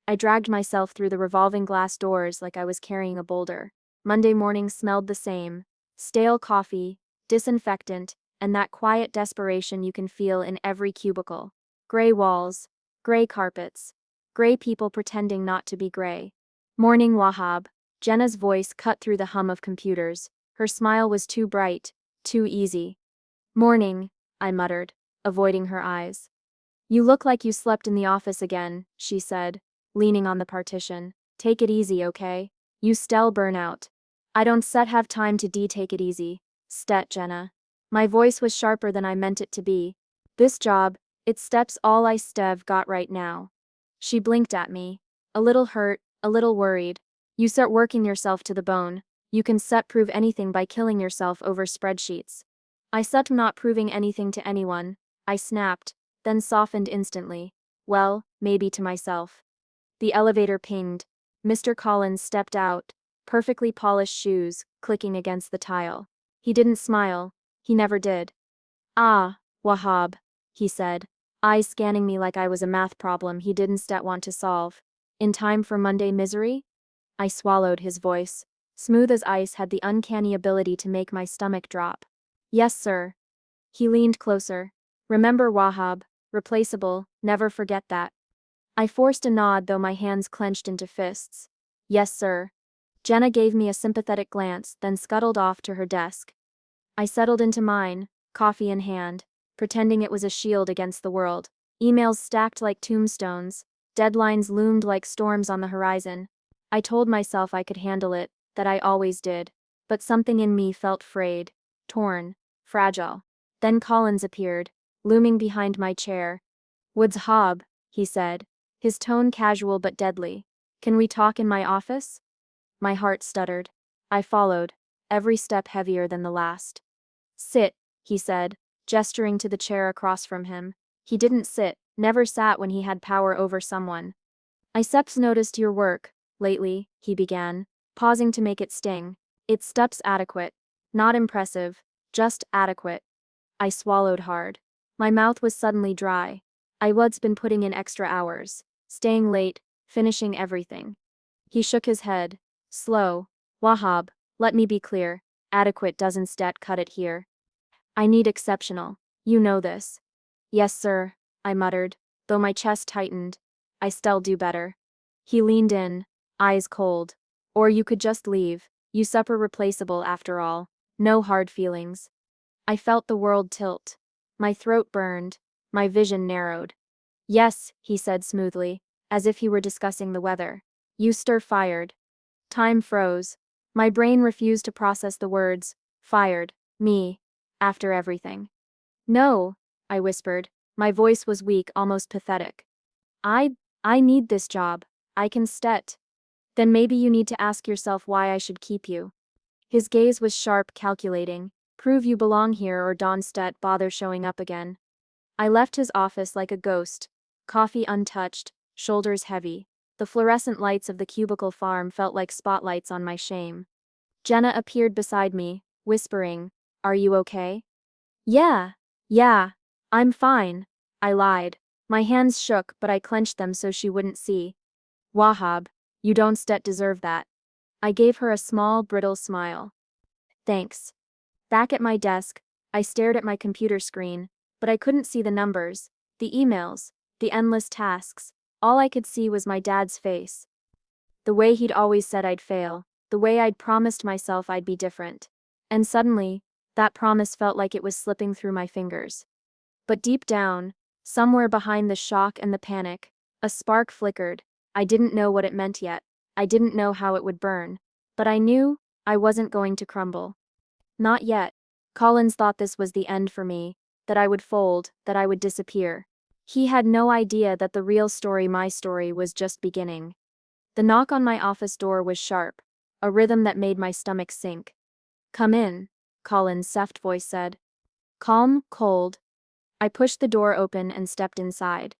I dragged myself through the revolving glass doors like I was carrying a boulder. Monday morning smelled the same. Stale coffee, disinfectant, and that quiet desperation you can feel in every cubicle. Gray walls, gray carpets, gray people pretending not to be gray. Morning, Wahab. Jenna's voice cut through the hum of computers. Her smile was too bright, too easy. Morning, I muttered, avoiding her eyes. You look like you slept in the office again, she said, leaning on the partition. Take it easy, okay? You still burn out. I don't set have time to take it easy. Stet, Jenna. My voice was sharper than I meant it to be. This job, it steps all I got right now. She blinked at me, a little hurt, a little worried. You start working yourself to the bone. You can prove anything by killing yourself over spreadsheets. I not proving anything to anyone, I snapped, then softened instantly. Well, maybe to myself. The elevator pinged. Mr. Collins stepped out, perfectly polished shoes, clicking against the tile. He didn't smile. He never did. Ah, Wahab, he said, eyes scanning me like I was a math problem he didn't want to solve. In time for Monday misery? I swallowed. His voice, smooth as ice, had the uncanny ability to make my stomach drop. Yes, sir. He leaned closer. Remember, Wahab, replaceable, never forget that. I forced a nod, though my hands clenched into fists. Yes, sir. Jenna gave me a sympathetic glance, then scuttled off to her desk. I settled into mine, coffee in hand, pretending it was a shield against the world. Emails stacked like tombstones, deadlines loomed like storms on the horizon. I told myself I could handle it, that I always did. But something in me felt frayed, torn, fragile. Then Collins appeared, looming behind my chair. Woods Hobb, he said, his tone casual but deadly. Can we talk in my office? My heart stuttered. I followed, every step heavier than the last. Sit, he said, gesturing to the chair across from him. He didn't sit, never sat when he had power over someone. I noticed your work, lately, he began, pausing to make it sting. It's adequate. Not impressive, just adequate. I swallowed hard. My mouth was suddenly dry. I was been putting in extra hours, staying late, finishing everything. He shook his head. Slow. Wahab, let me be clear. Adequate doesn't cut it here. I need exceptional. You know this. Yes, sir, I muttered, though my chest tightened. I still do better. He leaned in, eyes cold. Or you could just leave. You supper replaceable after all. No hard feelings. I felt the world tilt. My throat burned. My vision narrowed. Yes, he said smoothly, as if he were discussing the weather. You fired. Time froze. My brain refused to process the words. Fired. Me. After everything. No, I whispered. My voice was weak, almost pathetic. I need this job. I can stet. Then maybe you need to ask yourself why I should keep you. His gaze was sharp, calculating. Prove you belong here or don't bother showing up again. I left his office like a ghost, coffee untouched, shoulders heavy. The fluorescent lights of the cubicle farm felt like spotlights on my shame. Jenna appeared beside me, whispering, Are you okay? Yeah, I'm fine, I lied. My hands shook, but I clenched them so she wouldn't see. Wahab, you don't deserve that. I gave her a small, brittle smile. Thanks. Back at my desk, I stared at my computer screen, but I couldn't see the numbers, the emails, the endless tasks. All I could see was my dad's face. The way he'd always said I'd fail, the way I'd promised myself I'd be different. And suddenly, that promise felt like it was slipping through my fingers. But deep down, somewhere behind the shock and the panic, a spark flickered. I didn't know what it meant yet. I didn't know how it would burn. But I knew I wasn't going to crumble. Not yet. Collins thought this was the end for me, that I would fold, that I would disappear. He had no idea that the real story, my story, was just beginning. The knock on my office door was sharp, a rhythm that made my stomach sink. Come in, Collins' soft voice said. Calm, cold. I pushed the door open and stepped inside.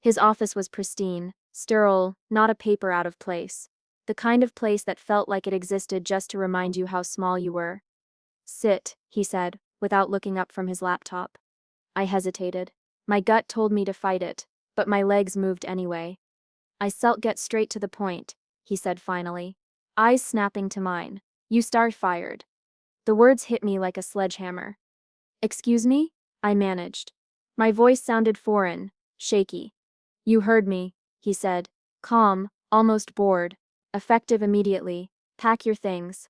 His office was pristine, sterile, not a paper out of place. The kind of place that felt like it existed just to remind you how small you were. Sit, he said, without looking up from his laptop. I hesitated. My gut told me to fight it, but my legs moved anyway. Get straight to the point, he said finally, eyes snapping to mine. You start fired. The words hit me like a sledgehammer. Excuse me? I managed. My voice sounded foreign, shaky. You heard me, he said, calm, almost bored, effective immediately. Pack your things.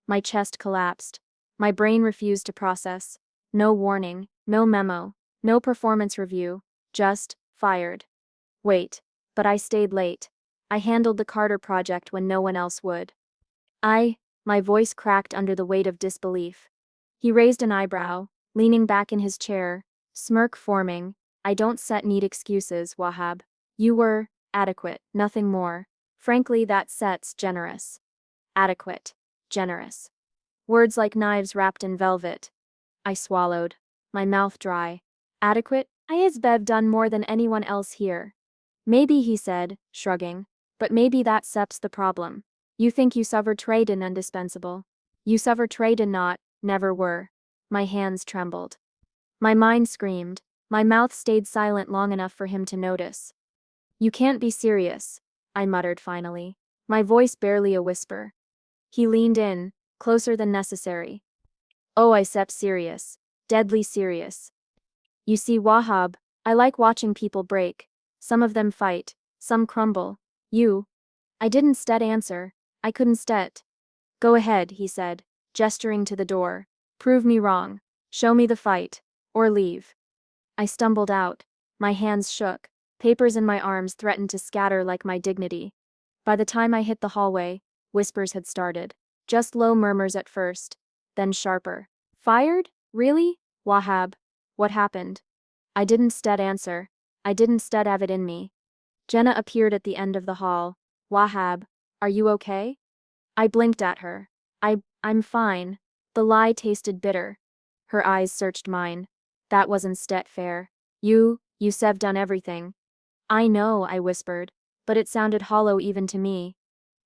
My chest collapsed. My brain refused to process. No warning, no memo, no performance review, just fired. Wait, but I stayed late. I handled the Carter project when no one else would. My voice cracked under the weight of disbelief. He raised an eyebrow, leaning back in his chair, smirk forming. I don't set neat excuses, Wahab. You were adequate, nothing more. Frankly, that set's generous. Adequate. Generous. Words like knives wrapped in velvet. I swallowed, my mouth dry. Adequate? I has Bev done more than anyone else here. Maybe, he said, shrugging. But maybe that sep's the problem. You think you suffer trade in indispensable. You suffer trade in not, never were. My hands trembled. My mind screamed. My mouth stayed silent long enough for him to notice. You can't be serious, I muttered finally, my voice barely a whisper. He leaned in, closer than necessary. Oh, I sep serious. Deadly serious. You see, Wahab, I like watching people break. Some of them fight, some crumble. I didn't stet answer. I couldn't stet. Go ahead, he said, gesturing to the door. Prove me wrong. Show me the fight. Or leave. I stumbled out. My hands shook. Papers in my arms threatened to scatter like my dignity. By the time I hit the hallway, whispers had started. Just low murmurs at first, then sharper. Fired? Really? Wahab. What happened? I didn't stet answer. I didn't stet have it in me. Jenna appeared at the end of the hall. Wahab, are you okay? I blinked at her. I'm fine. The lie tasted bitter. Her eyes searched mine. That wasn't stet fair. You sev done everything. I know, I whispered, but it sounded hollow even to me.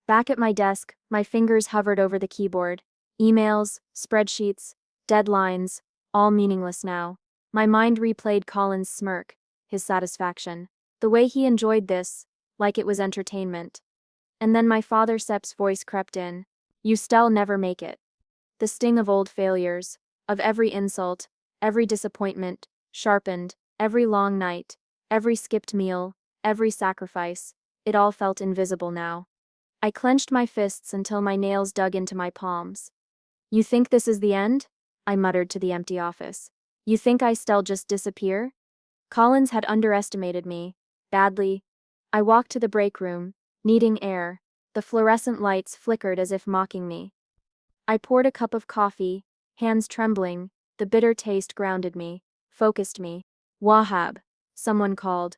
Back at my desk, my fingers hovered over the keyboard. Emails, spreadsheets, deadlines, all meaningless now. My mind replayed Colin's smirk, his satisfaction, the way he enjoyed this, like it was entertainment. And then my father Sep's voice crept in. You still never make it. The sting of old failures, of every insult, every disappointment, sharpened, every long night, every skipped meal, every sacrifice, it all felt invisible now. I clenched my fists until my nails dug into my palms. You think this is the end? I muttered to the empty office. You think I still just disappear? Collins had underestimated me, badly. I walked to the break room, needing air. The fluorescent lights flickered as if mocking me. I poured a cup of coffee, hands trembling, the bitter taste grounded me, focused me. Wahab, someone called.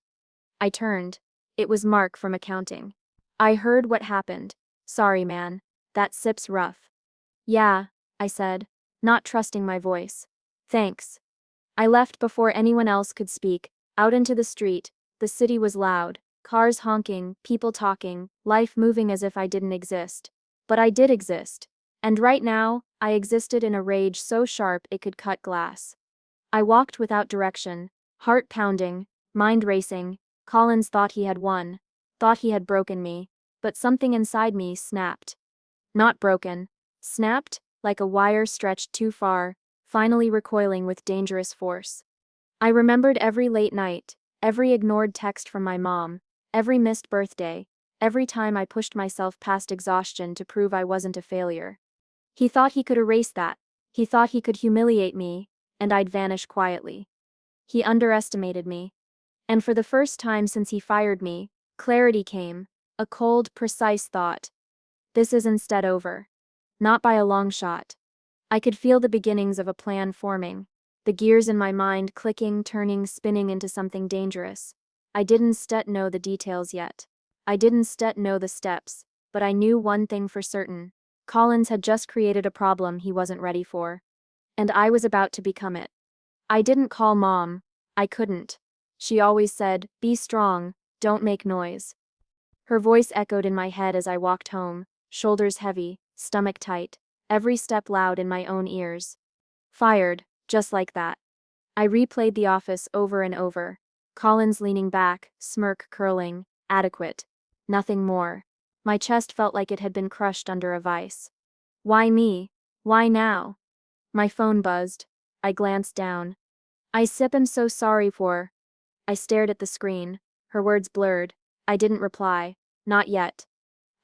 I turned. It was Mark from accounting. I heard what happened. Sorry, man. That sip's rough. Yeah, I said, not trusting my voice. Thanks. I left before anyone else could speak, out into the street. The city was loud, cars honking, people talking, life moving as if I didn't exist. But I did exist. And right now, I existed in a rage so sharp it could cut glass. I walked without direction, heart pounding, mind racing. Collins thought he had won, thought he had broken me, but something inside me snapped. Not broken. Snapped, like a wire stretched too far, finally recoiling with dangerous force. I remembered every late night, every ignored text from my mom, every missed birthday, every time I pushed myself past exhaustion to prove I wasn't a failure. He thought he could erase that. He thought he could humiliate me, and I'd vanish quietly. He underestimated me. And for the first time since he fired me, clarity came, a cold, precise thought. This is instead over. Not by a long shot. I could feel the beginnings of a plan forming, the gears in my mind clicking, turning, spinning into something dangerous. I didn't stet know the details yet. I didn't stet know the steps, but I knew one thing for certain. Collins had just created a problem he wasn't ready for. And I was about to become it. I didn't call Mom. I couldn't. She always said, be strong, don't make noise. Her voice echoed in my head as I walked home, shoulders heavy, stomach tight, every step loud in my own ears. Fired, just like that. I replayed the office over and over. Collins leaning back, smirk curling, adequate. Nothing more. My chest felt like it had been crushed under a vice. Why me? Why now? My phone buzzed. I glanced down. I'm so sorry for. I stared at the screen. Her words blurred. I didn't reply. Not yet.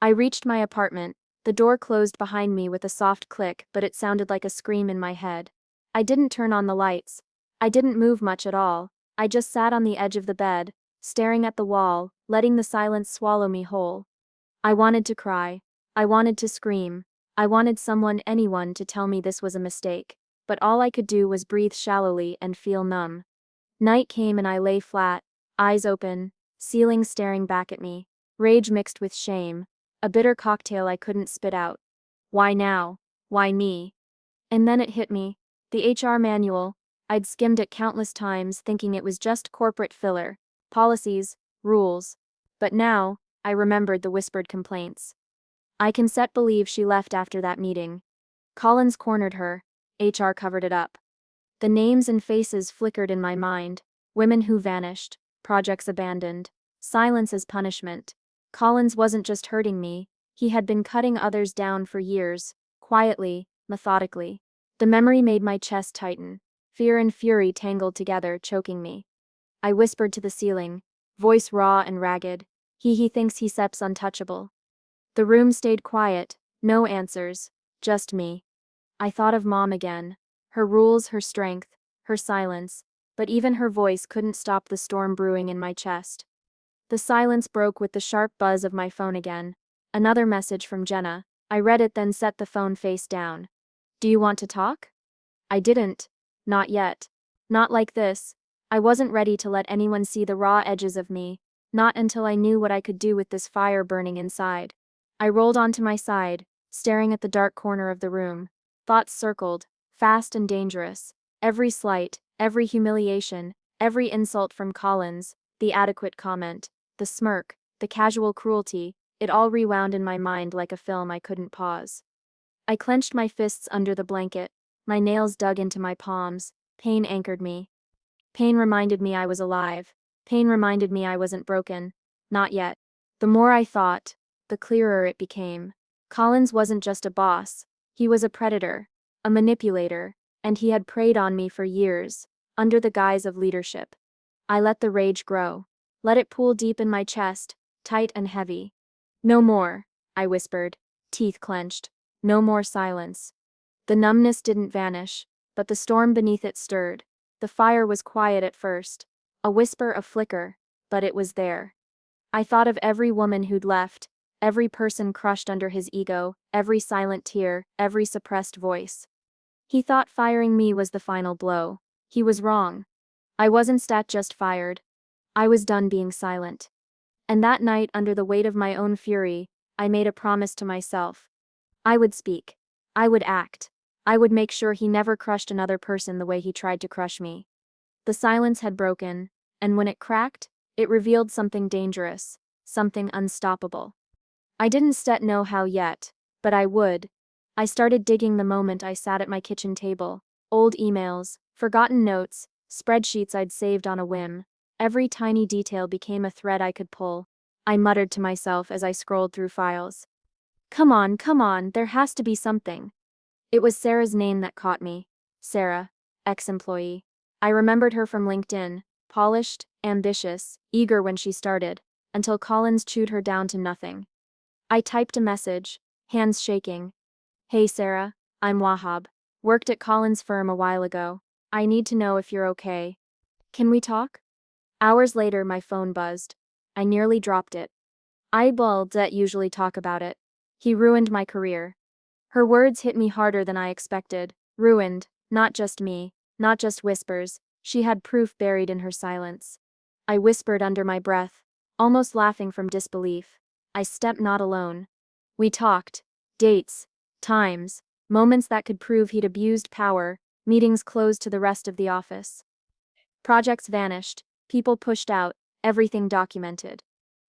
I reached my apartment. The door closed behind me with a soft click, but it sounded like a scream in my head. I didn't turn on the lights. I didn't move much at all. I just sat on the edge of the bed, staring at the wall, letting the silence swallow me whole. I wanted to cry. I wanted to scream. I wanted someone, anyone, to tell me this was a mistake. But all I could do was breathe shallowly and feel numb. Night came and I lay flat, eyes open, ceiling staring back at me, rage mixed with shame, a bitter cocktail I couldn't spit out. Why now? Why me? And then it hit me. The HR manual. I'd skimmed it countless times thinking it was just corporate filler, policies, rules. But now, I remembered the whispered complaints. I can set believe she left after that meeting. Collins cornered her. HR covered it up. The names and faces flickered in my mind. Women who vanished, projects abandoned, silence as punishment. Collins wasn't just hurting me, he had been cutting others down for years, quietly, methodically. The memory made my chest tighten. Fear and fury tangled together, choking me. I whispered to the ceiling, voice raw and ragged. He thinks he seps untouchable. The room stayed quiet, no answers, just me. I thought of Mom again. Her rules, her strength, her silence, but even her voice couldn't stop the storm brewing in my chest. The silence broke with the sharp buzz of my phone again. Another message from Jenna. I read it, then set the phone face down. Do you want to talk? I didn't. Not yet. Not like this. I wasn't ready to let anyone see the raw edges of me, not until I knew what I could do with this fire burning inside. I rolled onto my side, staring at the dark corner of the room. Thoughts circled, fast and dangerous. Every slight, every humiliation, every insult from Collins, the adequate comment, the smirk, the casual cruelty, it all rewound in my mind like a film I couldn't pause. I clenched my fists under the blanket, my nails dug into my palms. Pain anchored me. Pain reminded me I was alive. Pain reminded me I wasn't broken. Not yet. The more I thought, the clearer it became. Collins wasn't just a boss. He was a predator, a manipulator, and he had preyed on me for years, under the guise of leadership. I let the rage grow. Let it pool deep in my chest, tight and heavy. No more, I whispered, teeth clenched. No more silence. The numbness didn't vanish, but the storm beneath it stirred. The fire was quiet at first, a whisper, a flicker, but it was there. I thought of every woman who'd left, every person crushed under his ego, every silent tear, every suppressed voice. He thought firing me was the final blow. He was wrong. I wasn't just fired. I was done being silent. And that night, under the weight of my own fury, I made a promise to myself. I would speak. I would act. I would make sure he never crushed another person the way he tried to crush me. The silence had broken, and when it cracked, it revealed something dangerous, something unstoppable. I didn't know how yet, but I would. I started digging the moment I sat at my kitchen table. Old emails, forgotten notes, spreadsheets I'd saved on a whim. Every tiny detail became a thread I could pull. I muttered to myself as I scrolled through files. Come on, there has to be something. It was Sarah's name that caught me. Sarah, ex-employee. I remembered her from LinkedIn, polished, ambitious, eager when she started, until Collins chewed her down to nothing. I typed a message, hands shaking. Hey Sarah, I'm Wahab. Worked at Collins' firm a while ago. I need to know if you're okay. Can we talk? Hours later, my phone buzzed. I nearly dropped it. That usually talk about it. He ruined my career. Her words hit me harder than I expected. Ruined, not just me, not just whispers. She had proof buried in her silence. I whispered under my breath, almost laughing from disbelief. I stepped not alone. We talked. Dates, times, moments that could prove he'd abused power, meetings closed to the rest of the office. Projects vanished, people pushed out, everything documented.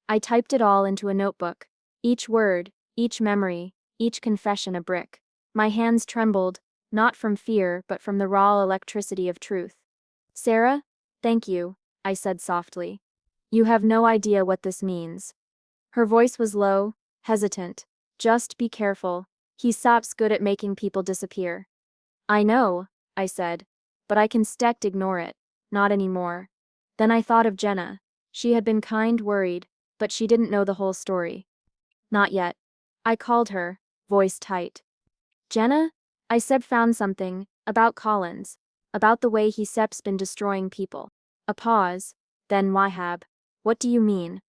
I typed it all into a notebook. Each word, each memory, each confession a brick. My hands trembled, not from fear but from the raw electricity of truth. Sarah, thank you, I said softly. You have no idea what this means. Her voice was low, hesitant. Just be careful. He's good at making people disappear. I know, I said. But I can ignore it. Not anymore. Then I thought of Jenna. She had been kind, worried, but she didn't know the whole story. Not yet. I called her, voice tight. Jenna? I said found something, about Collins. About the way he's been destroying people. A pause. Then Wahab. What do you mean?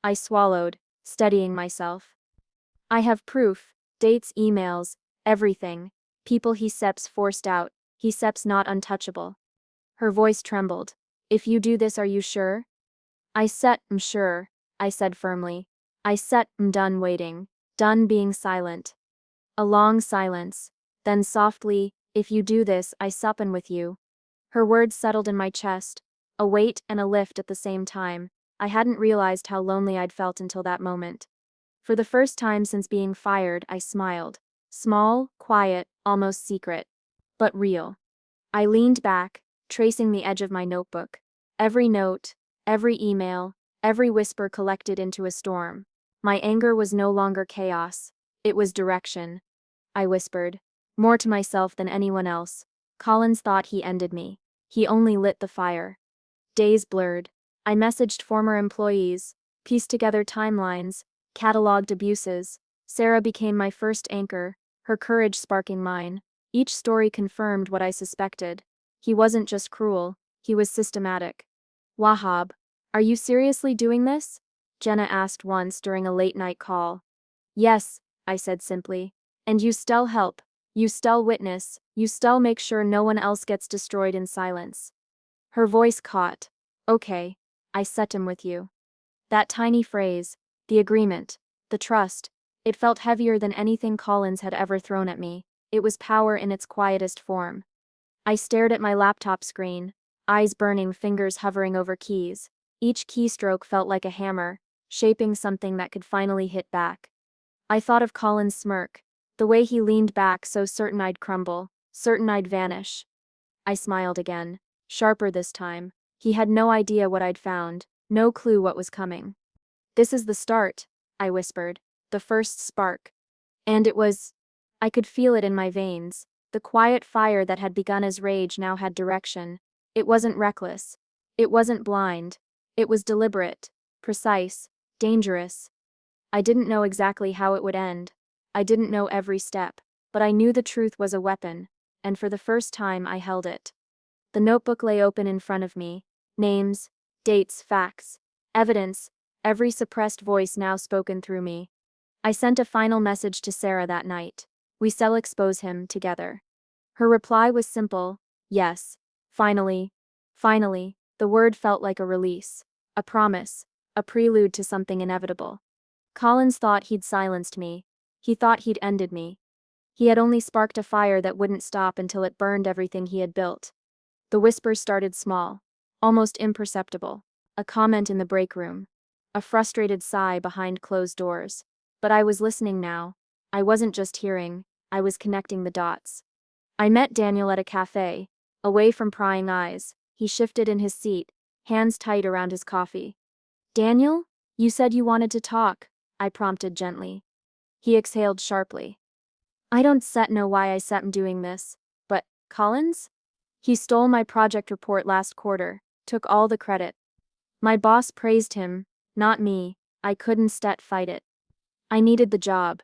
I swallowed, steadying myself. I have proof, dates, emails, everything. People he's forced out, he's not untouchable. Her voice trembled. If you do this, are you sure? I'm sure, I said firmly. I'm done waiting, done being silent. A long silence. Then softly, if you do this, I suppin with you. Her words settled in my chest, a weight and a lift at the same time. I hadn't realized how lonely I'd felt until that moment. For the first time since being fired, I smiled. Small, quiet, almost secret. But real. I leaned back, tracing the edge of my notebook. Every note, every email, every whisper collected into a storm. My anger was no longer chaos. It was direction. I whispered, more to myself than anyone else. Collins thought he ended me. He only lit the fire. Days blurred. I messaged former employees, pieced together timelines, cataloged abuses. Sarah became my first anchor, her courage sparking mine. Each story confirmed what I suspected. He wasn't just cruel, he was systematic. Wahab, are you seriously doing this? Jenna asked once during a late-night call. Yes, I said simply. And you still help. You still witness. You still make sure no one else gets destroyed in silence. Her voice caught. Okay, I set him with you. That tiny phrase, the agreement, the trust, it felt heavier than anything Collins had ever thrown at me. It was power in its quietest form. I stared at my laptop screen, eyes burning, fingers hovering over keys. Each keystroke felt like a hammer, shaping something that could finally hit back. I thought of Collins' smirk, the way he leaned back so certain I'd crumble, certain I'd vanish. I smiled again, sharper this time. He had no idea what I'd found, no clue what was coming. This is the start, I whispered, the first spark. And it was. I could feel it in my veins. The quiet fire that had begun as rage now had direction. It wasn't reckless. It wasn't blind. It was deliberate, precise, dangerous. I didn't know exactly how it would end. I didn't know every step, but I knew the truth was a weapon, and for the first time I held it. The notebook lay open in front of me. Names, dates, facts, evidence, every suppressed voice now spoken through me. I sent a final message to Sarah that night. We shall expose him together. Her reply was simple, yes. Finally. Finally, the word felt like a release, a promise, a prelude to something inevitable. Collins thought he'd silenced me. He thought he'd ended me. He had only sparked a fire that wouldn't stop until it burned everything he had built. The whispers started small, almost imperceptible. A comment in the break room. A frustrated sigh behind closed doors. But I was listening now. I wasn't just hearing, I was connecting the dots. I met Daniel at a cafe, away from prying eyes. He shifted in his seat, hands tight around his coffee. Daniel? You said you wanted to talk, I prompted gently. He exhaled sharply. I don't know why I'm doing this, but, Collins? He stole my project report last quarter, took all the credit. My boss praised him, not me. I couldn't fight it. I needed the job.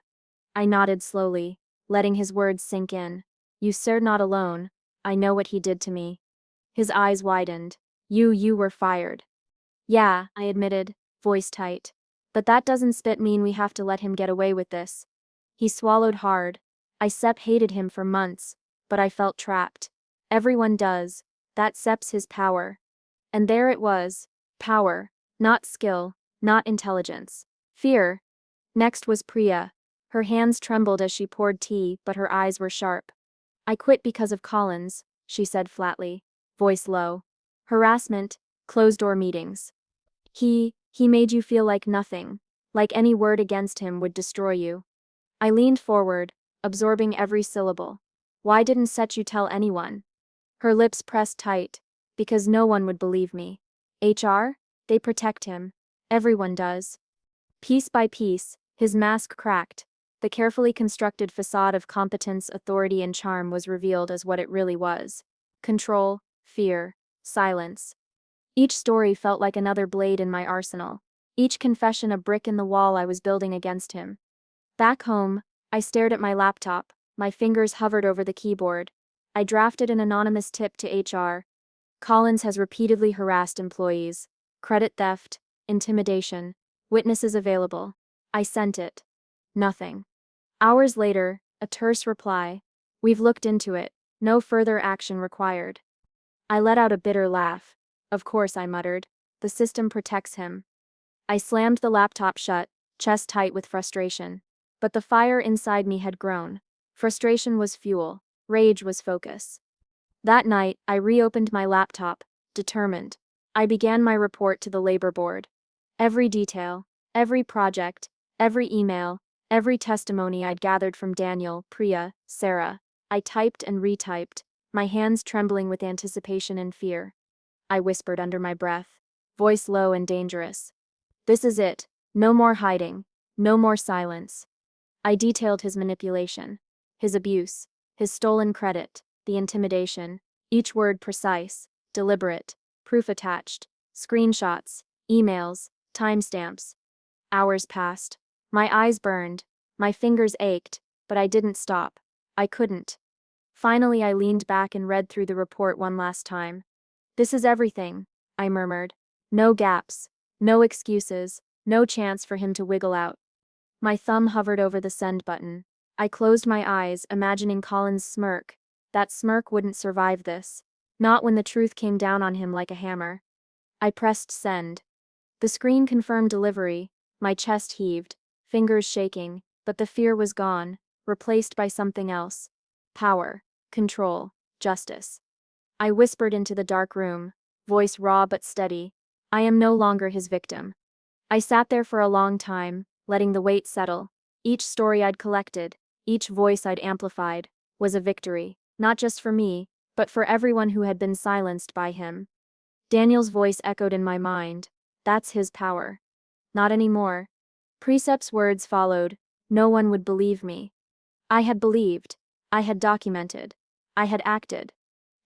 I nodded slowly, letting his words sink in. You're not alone. I know what he did to me. His eyes widened. You were fired. Yeah, I admitted, voice tight. But that doesn't mean we have to let him get away with this. He swallowed hard. I hated him for months, but I felt trapped. Everyone does. That's his power. And there it was. Power. Not skill. Not intelligence. Fear. Next was Priya. Her hands trembled as she poured tea, but her eyes were sharp. I quit because of Collins, she said flatly, voice low. Harassment, closed-door meetings. He made you feel like nothing, like any word against him would destroy you. I leaned forward, absorbing every syllable. Why didn't you tell anyone? Her lips pressed tight, because no one would believe me. HR? They protect him. Everyone does. Piece by piece, his mask cracked. The carefully constructed facade of competence, authority, and charm was revealed as what it really was: control, fear, silence. Each story felt like another blade in my arsenal, each confession a brick in the wall I was building against him. Back home, I stared at my laptop, my fingers hovered over the keyboard. I drafted an anonymous tip to HR. Collins has repeatedly harassed employees. Credit theft, intimidation, witnesses available. I sent it. Nothing. Hours later, a terse reply: "We've looked into it. No further action required." I let out a bitter laugh. Of course, I muttered. The system protects him. I slammed the laptop shut, chest tight with frustration. But the fire inside me had grown. Frustration was fuel. Rage was focus. That night, I reopened my laptop, determined. I began my report to the labor board. Every detail, every project, every email, every testimony I'd gathered from Daniel, Priya, Sarah. I typed and retyped, my hands trembling with anticipation and fear. I whispered under my breath, voice low and dangerous: "This is it. No more hiding. No more silence." I detailed his manipulation, his abuse, his stolen credit, the intimidation, each word precise, deliberate, proof attached, screenshots, emails, timestamps. Hours passed. My eyes burned, my fingers ached, but I didn't stop. I couldn't. Finally, I leaned back and read through the report one last time. "This is everything," I murmured. "No gaps, no excuses, no chance for him to wiggle out." My thumb hovered over the send button. I closed my eyes, imagining Colin's smirk. That smirk wouldn't survive this. Not when the truth came down on him like a hammer. I pressed send. The screen confirmed delivery. My chest heaved, fingers shaking, but the fear was gone, replaced by something else. Power, control, justice. I whispered into the dark room, voice raw but steady: "I am no longer his victim." I sat there for a long time, letting the weight settle. Each story I'd collected, each voice I'd amplified, was a victory, not just for me, but for everyone who had been silenced by him. Daniel's voice echoed in my mind. That's his power. Not anymore. Precept's words followed. No one would believe me. I had believed. I had documented. I had acted.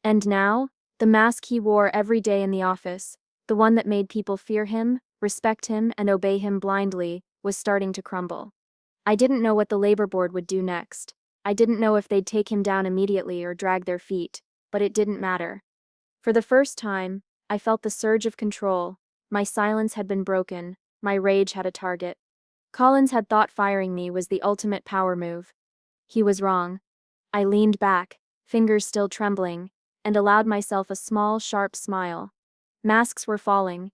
And now, the mask he wore every day in the office, the one that made people fear him, respect him, and obey him blindly, was starting to crumble. I didn't know what the labor board would do next. I didn't know if they'd take him down immediately or drag their feet, but it didn't matter. For the first time, I felt the surge of control. My silence had been broken, my rage had a target. Collins had thought firing me was the ultimate power move. He was wrong. I leaned back, fingers still trembling, and allowed myself a small, sharp smile. Masks were falling,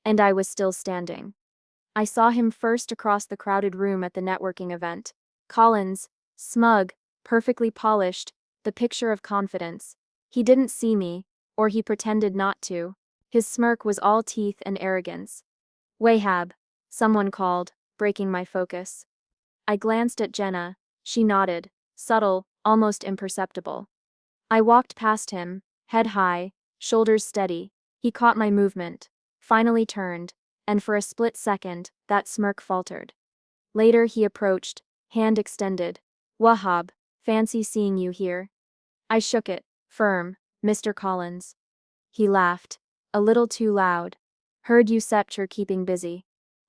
and I was still standing. I saw him first across the crowded room at the networking event. Collins, smug, perfectly polished, the picture of confidence. He didn't see me, or he pretended not to. His smirk was all teeth and arrogance. "Wahab," someone called, breaking my focus. I glanced at Jenna. She nodded, subtle, almost imperceptible. I walked past him, head high, shoulders steady. He caught my movement, finally turned, and for a split second, that smirk faltered. Later he approached, hand extended. "Wahab, fancy seeing you here." I shook it, firm. "Mr. Collins." He laughed, a little too loud. "Heard you you're keeping busy."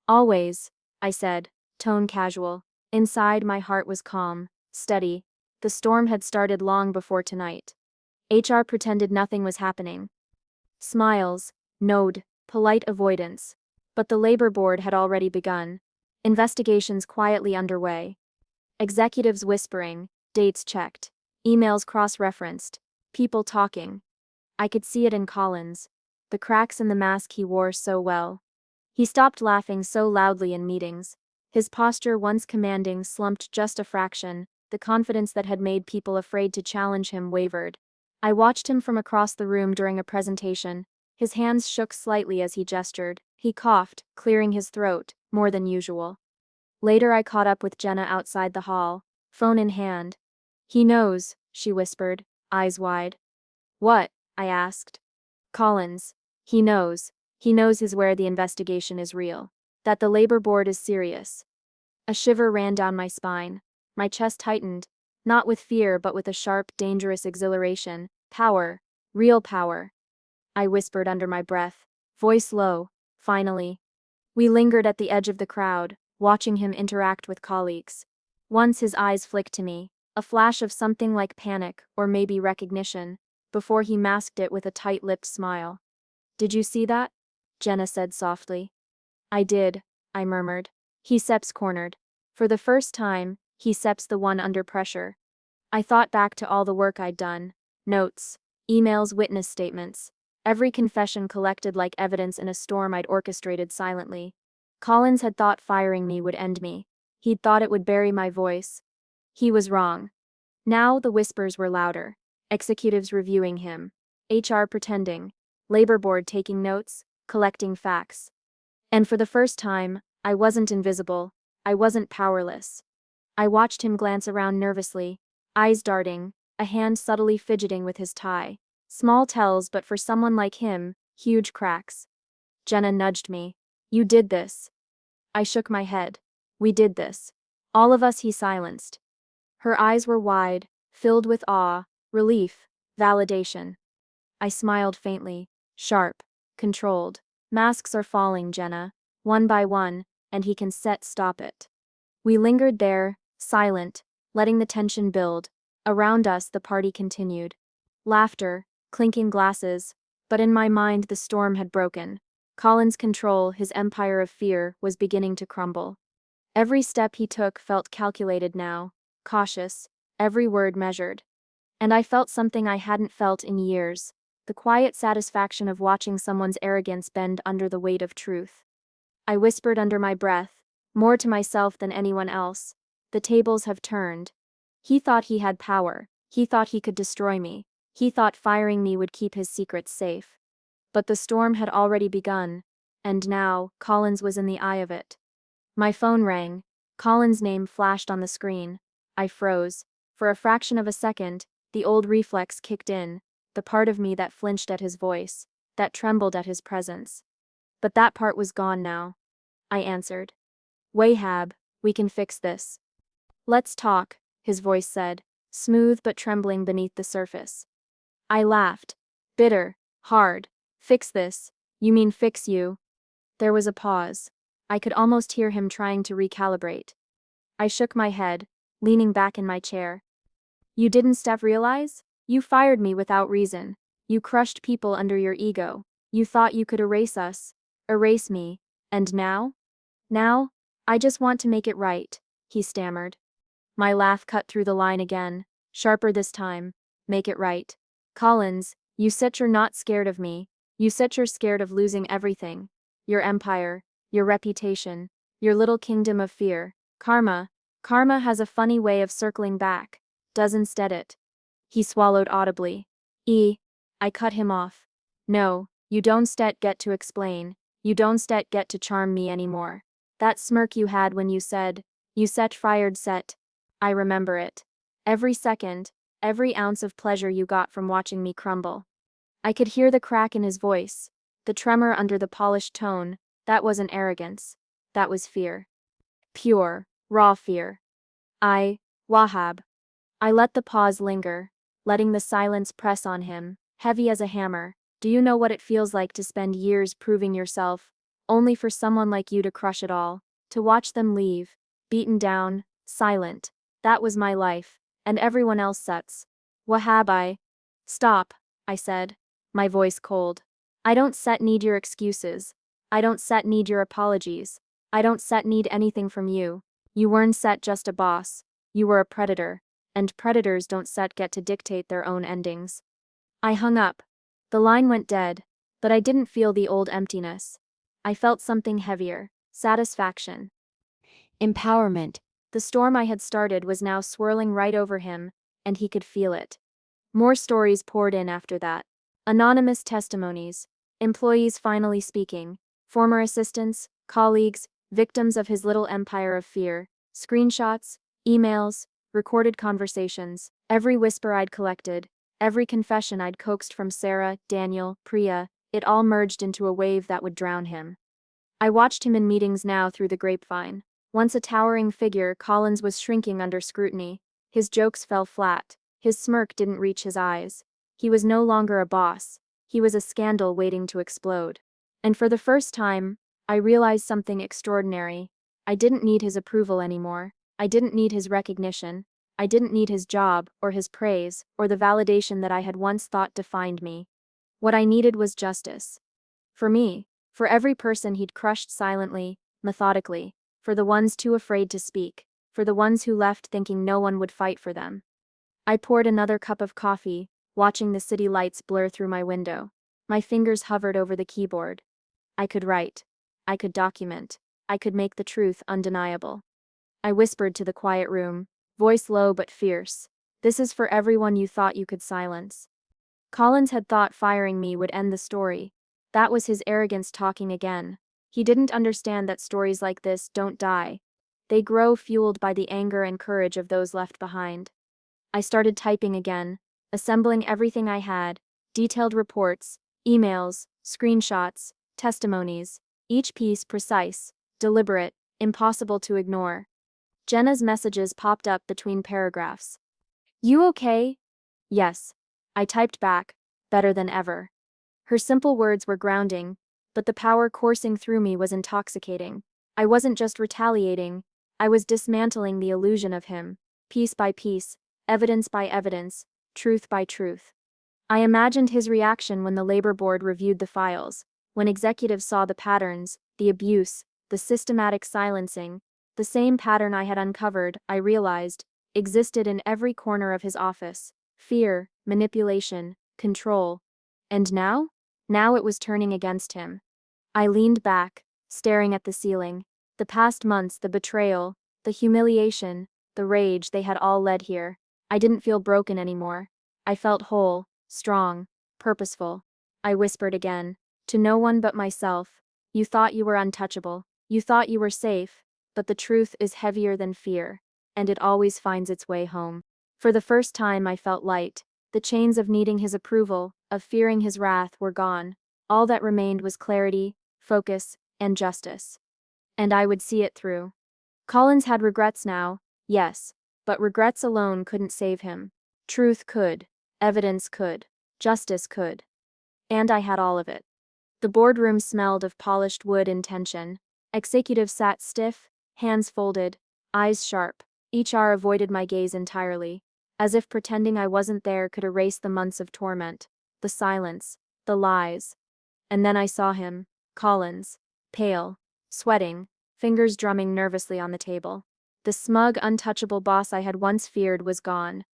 "Always," I said, tone casual. Inside, my heart was calm, steady. The storm had started long before tonight. HR pretended nothing was happening. Smiles, nod, polite avoidance. But the labor board had already begun. Investigations quietly underway. Executives whispering, dates checked, emails cross-referenced, people talking. I could see it in Collins, the cracks in the mask he wore so well. He stopped laughing so loudly in meetings. His posture, once commanding, slumped just a fraction. The confidence that had made people afraid to challenge him wavered. I watched him from across the room during a presentation. His hands shook slightly as he gestured. He coughed, clearing his throat, more than usual. Later I caught up with Jenna outside the hall, phone in hand. "He knows," she whispered, eyes wide. "What?" I asked. "Collins. He knows. He knows where the investigation is real. that the labor board is serious. A shiver ran down my spine. My chest tightened, not with fear but with a sharp, dangerous exhilaration. Power. Real power. I whispered under my breath, voice low. Finally. We lingered at the edge of the crowd, watching him interact with colleagues. Once his eyes flicked to me, a flash of something like panic or maybe recognition, before he masked it with a tight-lipped smile. "Did you see that?" Jenna said softly. "I did," I murmured. He Seps cornered. For the first time, he Seps the one under pressure. I thought back to all the work I'd done. Notes, emails, witness statements. Every confession collected like evidence in a storm I'd orchestrated silently. Collins had thought firing me would end me. He'd thought it would bury my voice. He was wrong. Now the whispers were louder. Executives reviewing him. HR pretending. Labor board taking notes, collecting facts. And for the first time, I wasn't invisible. I wasn't powerless. I watched him glance around nervously, eyes darting, a hand subtly fidgeting with his tie. Small tells, but for someone like him, huge cracks. Jenna nudged me. "You did this." I shook my head. "We did this. All of us," he silenced. Her eyes were wide, filled with awe, relief, validation. I smiled faintly, sharp, controlled. "Masks are falling, Jenna, one by one, and he can stop it." We lingered there, silent, letting the tension build. Around us the party continued. Laughter, clinking glasses, but in my mind the storm had broken. Colin's control, his empire of fear, was beginning to crumble. Every step he took felt calculated now, cautious, every word measured. And I felt something I hadn't felt in years, the quiet satisfaction of watching someone's arrogance bend under the weight of truth. I whispered under my breath, more to myself than anyone else, "The tables have turned." He thought he had power. He thought he could destroy me. He thought firing me would keep his secrets safe. But the storm had already begun, and now, Collins was in the eye of it. My phone rang. Collins' name flashed on the screen. I froze. For a fraction of a second, the old reflex kicked in, the part of me that flinched at his voice, that trembled at his presence. But that part was gone now. I answered. "Wahab, we can fix this." "Let's talk," his voice said, smooth but trembling beneath the surface. I laughed. Bitter, hard. "Fix this? You mean fix you?" There was a pause. I could almost hear him trying to recalibrate. I shook my head, leaning back in my chair. "You didn't realize? You fired me without reason. You crushed people under your ego. You thought you could erase us. Erase me. And now? Now? I just want to make it right," he stammered. My laugh cut through the line again, sharper this time. "Make it right. Collins, you said you're not scared of me. You said you're scared of losing everything. Your empire, your reputation, your little kingdom of fear. Karma. Karma has a funny way of circling back. Does instead it." He swallowed audibly. I cut him off. "No, you don't get to explain. You don't get to charm me anymore. That smirk you had when you said fired set. I remember it. Every second, every ounce of pleasure you got from watching me crumble." I could hear the crack in his voice, the tremor under the polished tone. That wasn't arrogance. That was fear. Pure, raw fear. Wahab. I let the pause linger, letting the silence press on him, heavy as a hammer. "Do you know what it feels like to spend years proving yourself, only for someone like you to crush it all, to watch them leave, beaten down, silent? That was my life, and everyone else sucks. Wahab." "Stop," I said, my voice cold. "I don't need your excuses. I don't need your apologies. I don't need anything from you. You weren't just a boss. You were a predator, and predators don't get to dictate their own endings." I hung up. The line went dead, but I didn't feel the old emptiness. I felt something heavier, satisfaction. Empowerment. The storm I had started was now swirling right over him, and he could feel it. More stories poured in after that. Anonymous testimonies, employees finally speaking, former assistants, colleagues, victims of his little empire of fear, screenshots, emails, recorded conversations, every whisper I'd collected, every confession I'd coaxed from Sarah, Daniel, Priya, it all merged into a wave that would drown him. I watched him in meetings now through the grapevine. Once a towering figure, Collins was shrinking under scrutiny. His jokes fell flat. His smirk didn't reach his eyes. He was no longer a boss. He was a scandal waiting to explode. And for the first time, I realized something extraordinary. I didn't need his approval anymore. I didn't need his recognition. I didn't need his job, or his praise, or the validation that I had once thought defined me. What I needed was justice. For me, for every person he'd crushed silently, methodically, for the ones too afraid to speak, for the ones who left thinking no one would fight for them. I poured another cup of coffee, watching the city lights blur through my window. My fingers hovered over the keyboard. I could write. I could document. I could make the truth undeniable. I whispered to the quiet room, voice low but fierce. This is for everyone you thought you could silence. Collins had thought firing me would end the story. That was his arrogance talking again. He didn't understand that stories like this don't die. They grow fueled by the anger and courage of those left behind. I started typing again, assembling everything I had, detailed reports, emails, screenshots, testimonies, each piece precise, deliberate, impossible to ignore. Jenna's messages popped up between paragraphs. You okay? Yes. I typed back, better than ever. Her simple words were grounding, but the power coursing through me was intoxicating. I wasn't just retaliating, I was dismantling the illusion of him, piece by piece, evidence by evidence, truth by truth. I imagined his reaction when the labor board reviewed the files, when executives saw the patterns, the abuse, the systematic silencing, the same pattern I had uncovered, I realized, existed in every corner of his office. Fear, manipulation, control. And now? Now it was turning against him. I leaned back, staring at the ceiling. The past months, the betrayal, the humiliation, the rage, they had all led here. I didn't feel broken anymore. I felt whole, strong, purposeful. I whispered again, to no one but myself. You thought you were untouchable. You thought you were safe, but the truth is heavier than fear, and it always finds its way home. For the first time I felt light. The chains of needing his approval, of fearing his wrath, were gone. All that remained was clarity, focus, and justice. And I would see it through. Collins had regrets now, yes, but regrets alone couldn't save him. Truth could, evidence could, justice could. And I had all of it. The boardroom smelled of polished wood and tension. Executives sat stiff, hands folded, eyes sharp. Each HR avoided my gaze entirely, as if pretending I wasn't there could erase the months of torment, the silence, the lies. And then I saw him, Collins, pale, sweating, fingers drumming nervously on the table. The smug, untouchable boss I had once feared was gone.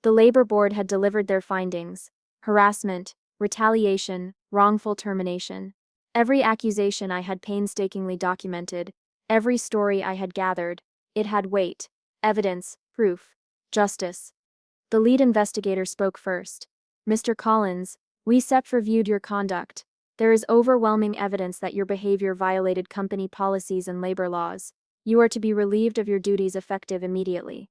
The labor board had delivered their findings: harassment, retaliation, wrongful termination. Every accusation I had painstakingly documented, every story I had gathered, it had weight, evidence, proof, justice. The lead investigator spoke first. Mr. Collins, we reviewed your conduct. There is overwhelming evidence that your behavior violated company policies and labor laws. You are to be relieved of your duties effective immediately.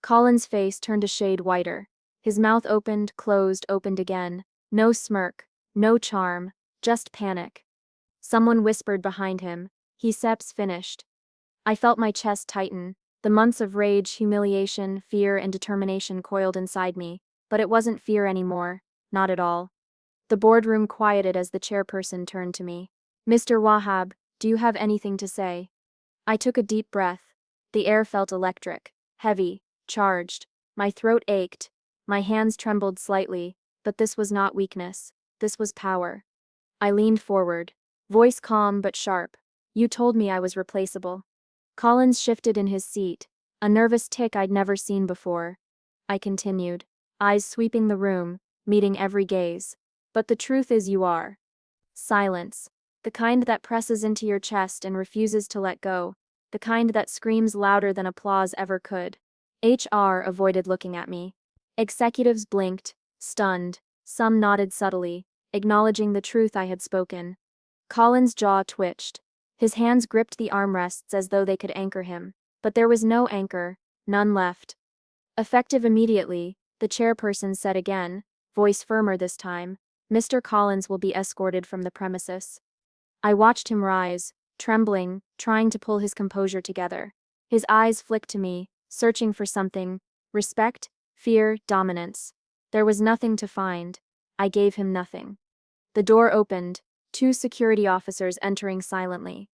Collins' face turned a shade whiter. His mouth opened, closed, opened again. No smirk, no charm, just panic. Someone whispered behind him, "He's finished." I felt my chest tighten. The months of rage, humiliation, fear, and determination coiled inside me, but it wasn't fear anymore, not at all. The boardroom quieted as the chairperson turned to me. "Mr. Wahab, do you have anything to say?" I took a deep breath. The air felt electric, heavy, charged. My throat ached. My hands trembled slightly, but this was not weakness. This was power. I leaned forward, voice calm but sharp. "You told me I was replaceable." Collins shifted in his seat, a nervous tick I'd never seen before. I continued, eyes sweeping the room, meeting every gaze. "But the truth is you are." Silence. The kind that presses into your chest and refuses to let go. The kind that screams louder than applause ever could. HR avoided looking at me. Executives blinked, stunned. Some nodded subtly, acknowledging the truth I had spoken. Collins' jaw twitched. His hands gripped the armrests as though they could anchor him. But there was no anchor, none left. Effective immediately, the chairperson said again, voice firmer this time, "Mr. Collins will be escorted from the premises." I watched him rise, trembling, trying to pull his composure together. His eyes flicked to me, searching for something: respect, fear, dominance. There was nothing to find. I gave him nothing. The door opened, two security officers entering silently.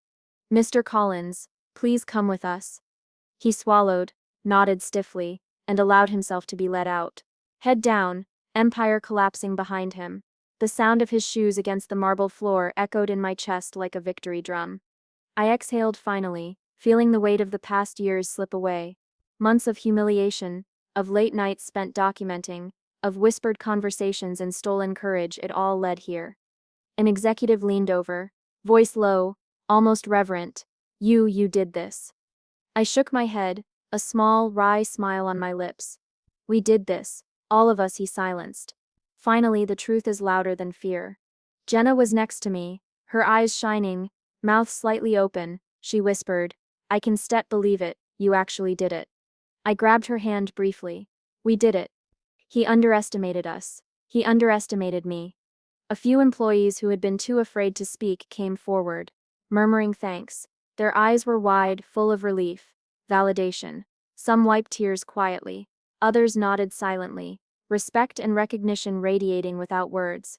"Mr. Collins, please come with us." He swallowed, nodded stiffly, and allowed himself to be led out. Head down, empire collapsing behind him. The sound of his shoes against the marble floor echoed in my chest like a victory drum. I exhaled finally, feeling the weight of the past years slip away. Months of humiliation, of late nights spent documenting, of whispered conversations and stolen courage, it all led here. An executive leaned over, voice low, almost reverent. You did this." I shook my head, a small, wry smile on my lips. "We did this, all of us," he silenced. "Finally, the truth is louder than fear." Jenna was next to me, her eyes shining, mouth slightly open. She whispered, "I can believe it, you actually did it." I grabbed her hand briefly. "We did it." He underestimated us. He underestimated me. A few employees who had been too afraid to speak came forward, murmuring thanks. Their eyes were wide, full of relief, validation. Some wiped tears quietly. Others nodded silently, respect and recognition radiating without words.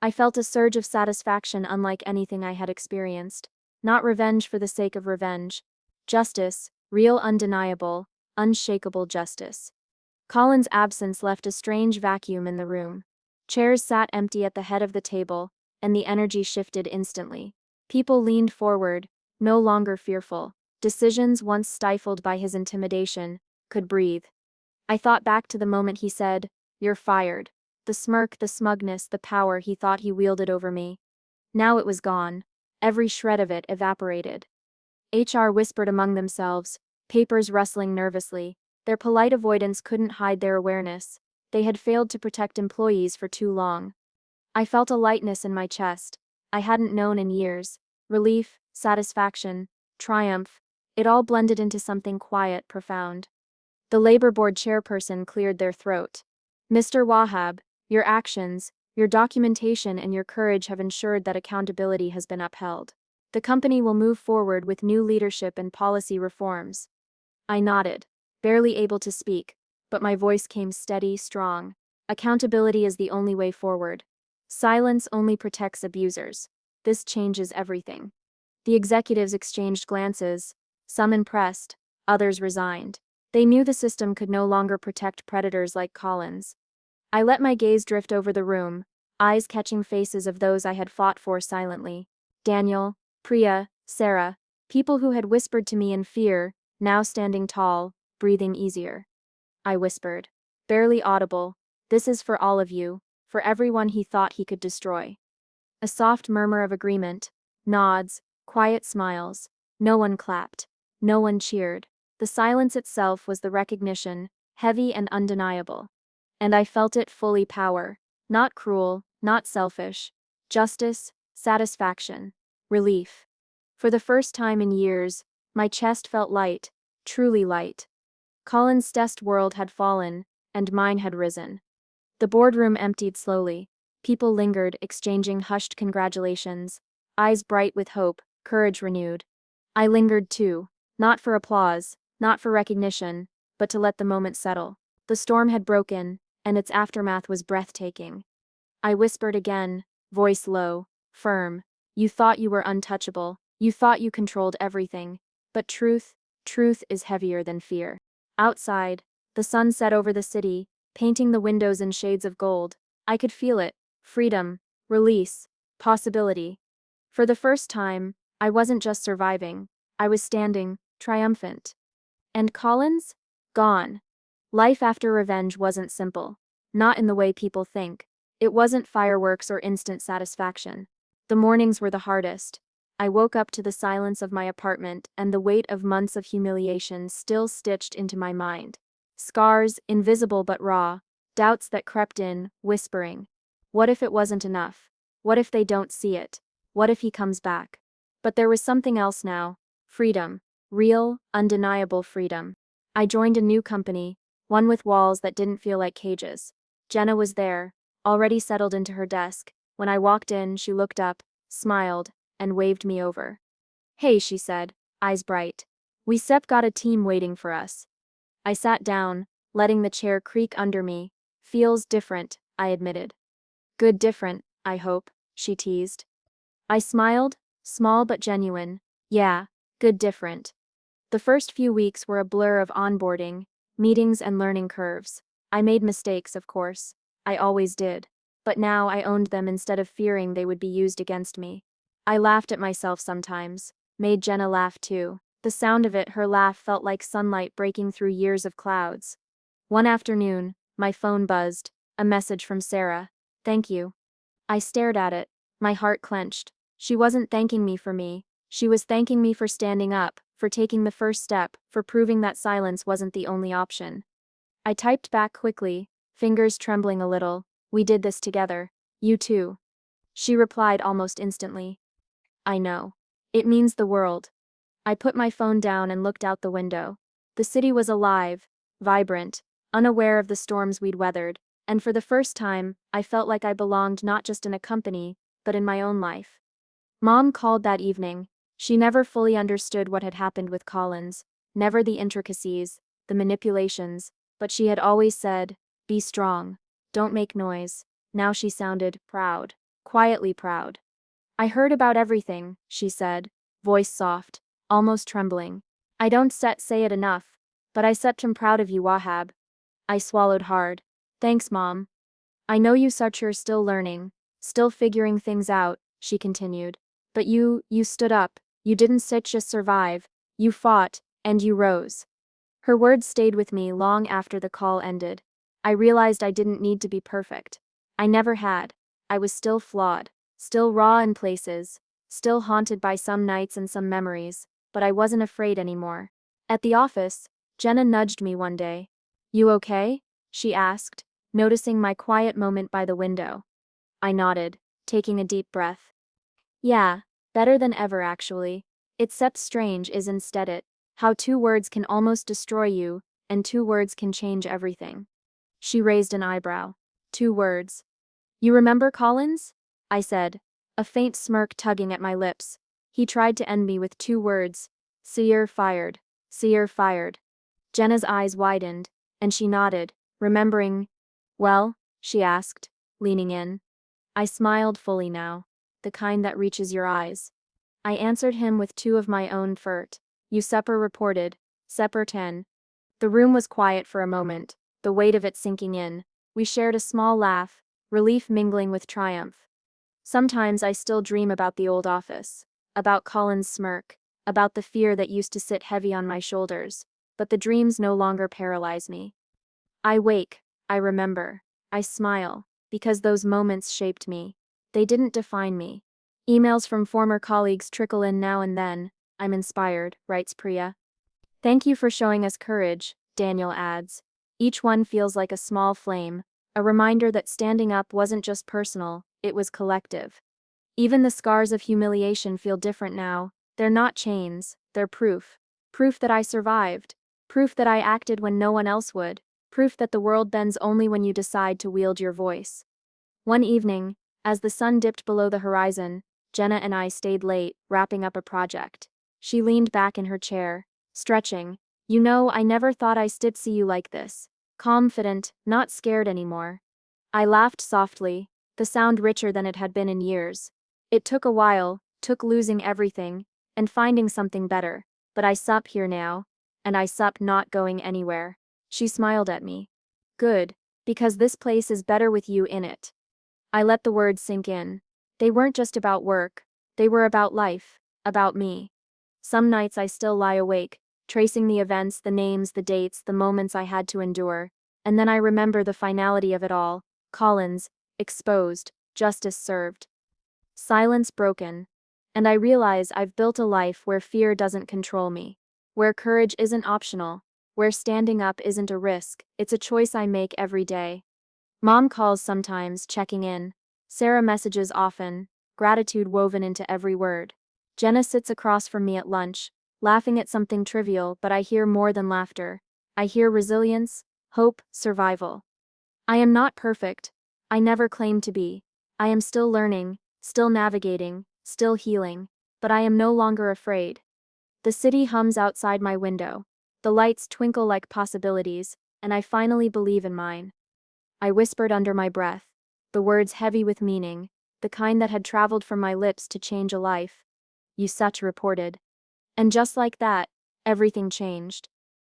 I felt a surge of satisfaction unlike anything I had experienced. Not revenge for the sake of revenge. Justice, real, undeniable, unshakable justice. Colin's absence left a strange vacuum in the room. Chairs sat empty at the head of the table, and the energy shifted instantly. People leaned forward, no longer fearful. Decisions once stifled by his intimidation could breathe. I thought back to the moment he said, "You're fired." The smirk, the smugness, the power he thought he wielded over me. Now it was gone. Every shred of it evaporated. HR whispered among themselves, papers rustling nervously. Their polite avoidance couldn't hide their awareness. They had failed to protect employees for too long. I felt a lightness in my chest I hadn't known in years. Relief, satisfaction, triumph. It all blended into something quiet, profound. The labor board chairperson cleared their throat. "Mr. Wahab, your actions, your documentation and your courage have ensured that accountability has been upheld. The company will move forward with new leadership and policy reforms." I nodded, barely able to speak, but my voice came steady, strong. "Accountability is the only way forward. Silence only protects abusers. This changes everything." The executives exchanged glances, some impressed, others resigned. They knew the system could no longer protect predators like Collins. I let my gaze drift over the room, eyes catching faces of those I had fought for silently. Daniel, Priya, Sarah, people who had whispered to me in fear, now standing tall, breathing easier. I whispered, barely audible, "This is for all of you, for everyone he thought he could destroy." A soft murmur of agreement, nods, quiet smiles. No one clapped. No one cheered. The silence itself was the recognition, heavy and undeniable. And I felt it fully: power. Not cruel, not selfish. Justice, satisfaction, relief. For the first time in years, my chest felt light, truly light. Colin's test world had fallen, and mine had risen. The boardroom emptied slowly. People lingered, exchanging hushed congratulations, eyes bright with hope, courage renewed. I lingered too, not for applause, not for recognition, but to let the moment settle. The storm had broken, and its aftermath was breathtaking. I whispered again, voice low, firm, "You thought you were untouchable, you thought you controlled everything, but truth is heavier than fear." Outside, the sun set over the city, painting the windows in shades of gold. I could feel it: freedom, release, possibility. For the first time, I wasn't just surviving, I was standing, triumphant. And Collins? Gone. Life after revenge wasn't simple. Not in the way people think. It wasn't fireworks or instant satisfaction. The mornings were the hardest. I woke up to the silence of my apartment and the weight of months of humiliation still stitched into my mind. Scars, invisible but raw, doubts that crept in, whispering, "What if it wasn't enough? What if they don't see it? What if he comes back?" But there was something else now: freedom. Real, undeniable freedom. I joined a new company, one with walls that didn't feel like cages. Jenna was there, already settled into her desk. When I walked in, she looked up, smiled, and waved me over. Hey, she said, eyes bright. We Sep got a team waiting for us. I sat down, letting the chair creak under me. Feels different, I admitted. Good different, I hope, she teased. I smiled, small but genuine. Yeah, good different. The first few weeks were a blur of onboarding, meetings and learning curves. I made mistakes, of course. I always did. But now I owned them instead of fearing they would be used against me. I laughed at myself sometimes. Made Jenna laugh too. The sound of it, her laugh, felt like sunlight breaking through years of clouds. One afternoon, my phone buzzed. A message from Sarah. Thank you. I stared at it. My heart clenched. She wasn't thanking me for me. She was thanking me for standing up, for taking the first step, for proving that silence wasn't the only option. I typed back quickly, fingers trembling a little. We did this together. You too. She replied almost instantly. I know. It means the world. I put my phone down and looked out the window. The city was alive, vibrant, unaware of the storms we'd weathered, and for the first time, I felt like I belonged not just in a company, but in my own life. Mom called that evening. She never fully understood what had happened with Collins, never the intricacies, the manipulations, but she had always said, be strong, don't make noise. Now she sounded proud, quietly proud. I heard about everything, she said, voice soft, almost trembling. I don't say it enough, but I am proud of you, Wahab. I swallowed hard. Thanks, Mom. I know you're still learning, still figuring things out, she continued. But you stood up, you didn't just survive, you fought, and you rose. Her words stayed with me long after the call ended. I realized I didn't need to be perfect. I never had. I was still flawed, still raw in places, still haunted by some nights and some memories, but I wasn't afraid anymore. At the office, Jenna nudged me one day. You okay? She asked, noticing my quiet moment by the window. I nodded, taking a deep breath. Yeah, better than ever actually. Except strange is instead it, how two words can almost destroy you, and two words can change everything. She raised an eyebrow. 2 words. You remember Collins? I said, a faint smirk tugging at my lips. He tried to end me with 2 words. Seer fired. Seer fired. Jenna's eyes widened, and she nodded, remembering. Well? She asked, leaning in. I smiled fully now, the kind that reaches your eyes. I answered him with 2 of my own furt. You Sepper reported. Sepper 10. The room was quiet for a moment, the weight of it sinking in. We shared a small laugh, relief mingling with triumph. Sometimes I still dream about the old office, about Colin's smirk, about the fear that used to sit heavy on my shoulders, but the dreams no longer paralyze me. I wake, I remember, I smile, because those moments shaped me. They didn't define me. Emails from former colleagues trickle in now and then. I'm inspired, writes Priya. Thank you for showing us courage, Daniel adds. Each one feels like a small flame, a reminder that standing up wasn't just personal, it was collective. Even the scars of humiliation feel different now. They're not chains, they're proof. Proof that I survived. Proof that I acted when no one else would. Proof that the world bends only when you decide to wield your voice. One evening, as the sun dipped below the horizon, Jenna and I stayed late, wrapping up a project. She leaned back in her chair, stretching. You know, I never thought I would see you like this. Confident, not scared anymore. I laughed softly, the sound richer than it had been in years. It took a while, took losing everything, and finding something better, but I sup here now, and I sup not going anywhere. She smiled at me. Good, because this place is better with you in it. I let the words sink in. They weren't just about work, they were about life, about me. Some nights I still lie awake, tracing the events, the names, the dates, the moments I had to endure, and then I remember the finality of it all. Collins, exposed, justice served. Silence broken. And I realize I've built a life where fear doesn't control me, where courage isn't optional, where standing up isn't a risk, it's a choice I make every day. Mom calls sometimes, checking in. Sarah messages often, gratitude woven into every word. Jenna sits across from me at lunch, laughing at something trivial, but I hear more than laughter. I hear resilience, hope, survival. I am not perfect. I never claimed to be. I am still learning, still navigating, still healing. But I am no longer afraid. The city hums outside my window. The lights twinkle like possibilities, and I finally believe in mine. I whispered under my breath, the words heavy with meaning, the kind that had traveled from my lips to change a life. You such reported. And just like that, everything changed.